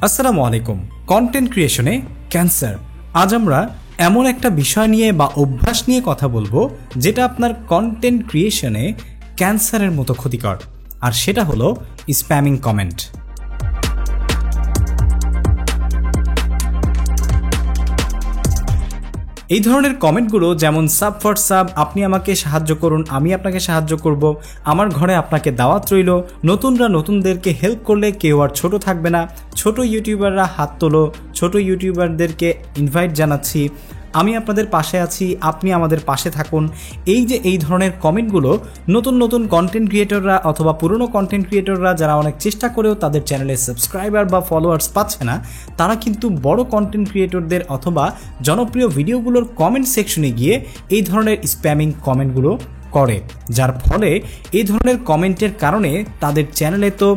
আসসালামু আলাইকুম। কন্টেন্ট ক্রিয়েশনে ক্যান্সার। আজ আমরা এমন একটা বিষয় নিয়ে বা অভ্যাস নিয়ে কথা বলবো যেটা আপনার কন্টেন্ট ক্রিয়েশনে ক্যান্সারের মতো ক্ষতিকর, আর সেটা হলো স্প্যামিং কমেন্ট। এই ধরনের কমেন্টগুলো যেমন সাব ফর সাব, আপনি আমাকে সাহায্য করুন, আমি আপনাকে সাহায্য করব, আমার ঘরে আপনাকে দাওয়াত রইল, নতুনরা নতুনদেরকে হেল্প করলে কেউ আর ছোট থাকবে না, ছোট ইউটিউবাররা হাত তোলো, ছোট ইউটিউবারদেরকে ইনভাইট জানাচ্ছি, আমি আপনাদের পাশে আছি, আপনি আমাদের পাশে থাকুন। এই ধরনের কমেন্টগুলো নতুন নতুন কন্টেন্ট ক্রিয়েটররা অথবা পুরনো কন্টেন্ট ক্রিয়েটররা যারা অনেক চেষ্টা করেও তাদের চ্যানেলে সাবস্ক্রাইবার বা ফলোয়ার্স পাচ্ছে না, তারা কিন্তু বড় কন্টেন্ট ক্রিয়েটরদের অথবা জনপ্রিয় ভিডিওগুলোর কমেন্ট সেকশনে গিয়ে এই ধরনের স্প্যামিং কমেন্টগুলো করে, যার ফলে এই ধরনের কমেন্টের কারণে তাদের চ্যানেলে তো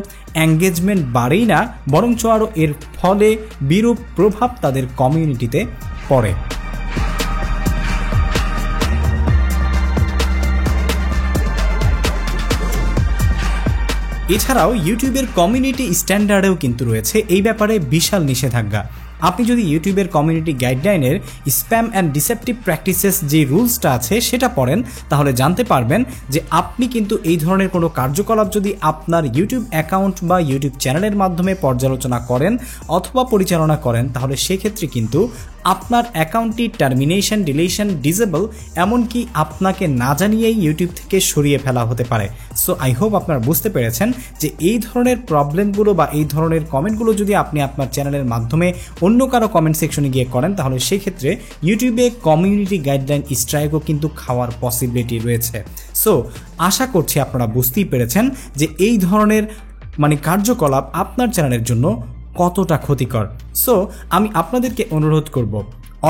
এঙ্গেজমেন্ট বাড়েই না, বরঞ্চ আরও এর ফলে বিরূপ প্রভাব তাদের কমিউনিটিতে পড়ে। এছাড়াও ইউটিউবের কমিউনিটি স্ট্যান্ডার্ডেও কিন্তু রয়েছে এই ব্যাপারে বিশাল নিষেধাজ্ঞা। আপনি যদি ইউটিউবের কমিউনিটি গাইডলাইনের স্প্যাম অ্যান্ড ডিসেপটিভ প্র্যাকটিসেস যে রুলসটা আছে সেটা পড়েন, তাহলে জানতে পারবেন যে আপনি কিন্তু এই ধরনের কোনো কার্যকলাপ যদি আপনার ইউটিউব অ্যাকাউন্ট বা ইউটিউব চ্যানেলের মাধ্যমে পর্যালোচনা করেন অথবা পরিচালনা করেন, তাহলে সেক্ষেত্রে কিন্তু আপনার অ্যাকাউন্টটি টার্মিনেশন, ডিলিশন, ডিসেবল, এমনকি আপনাকে না জানিয়েই ইউটিউব থেকে সরিয়ে ফেলা হতে পারে। সো আই হোপ আপনারা বুঝতে পেরেছেন যে এই ধরনের প্রবলেমগুলো বা এই ধরনের কমেন্টগুলো যদি আপনি আপনার চ্যানেলের মাধ্যমে অন্য কারো কমেন্ট সেকশনে গিয়ে করেন, তাহলে সেক্ষেত্রে ইউটিউবে কমিউনিটি গাইডলাইন স্ট্রাইকও কিন্তু খাওয়ার পসিবিলিটি রয়েছে। সো আশা করছি আপনারা বুঝতেই পেরেছেন যে এই ধরনের কার্যকলাপ আপনার চ্যানেলের জন্য কতটা ক্ষতিকর। সো আমি আপনাদেরকে অনুরোধ করব,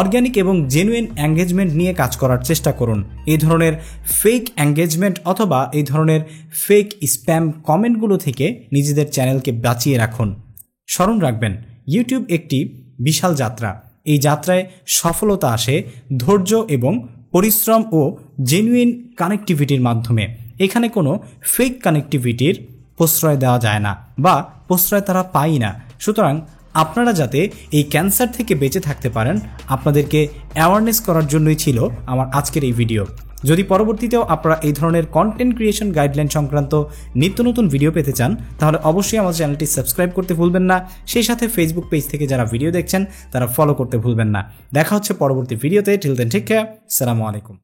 অর্গ্যানিক এবং জেনুইন এঙ্গেজমেন্ট নিয়ে কাজ করার চেষ্টা করুন। এই ধরনের ফেক এঙ্গেজমেন্ট অথবা এই ধরনের ফেক স্প্যাম কমেন্টগুলো থেকে নিজেদের চ্যানেলকে বাঁচিয়ে রাখুন। স্মরণ রাখবেন, ইউটিউব একটি বিশাল যাত্রা। এই যাত্রায় সফলতা আসে ধৈর্য এবং পরিশ্রম ও জেনুইন কানেক্টিভিটির মাধ্যমে। এখানে কোনো ফেক কানেক্টিভিটির প্রশ্রয় দেওয়া যায় না বা প্রশ্রয় তারা পায় না। সুতরাং আপনারা যাতে এই ক্যান্সার থেকে বেঁচে থাকতে পারেন, আপনাদেরকে অ্যাওয়ারনেস করার জন্যই ছিল আমার আজকের এই ভিডিও। যদি পরবর্তীতেও আপনারা এই ধরনের কন্টেন্ট ক্রিয়েশন গাইডলাইন সংক্রান্ত নিত্য নতুন ভিডিও পেতে চান, তাহলে অবশ্যই আমার চ্যানেলটি সাবস্ক্রাইব করতে ভুলবেন না। সেই সাথে ফেসবুক পেজ থেকে যারা ভিডিও দেখছেন তারা ফলো করতে ভুলবেন না। দেখা হচ্ছে পরবর্তী ভিডিওতে। Till then take care. আসসালামু আলাইকুম।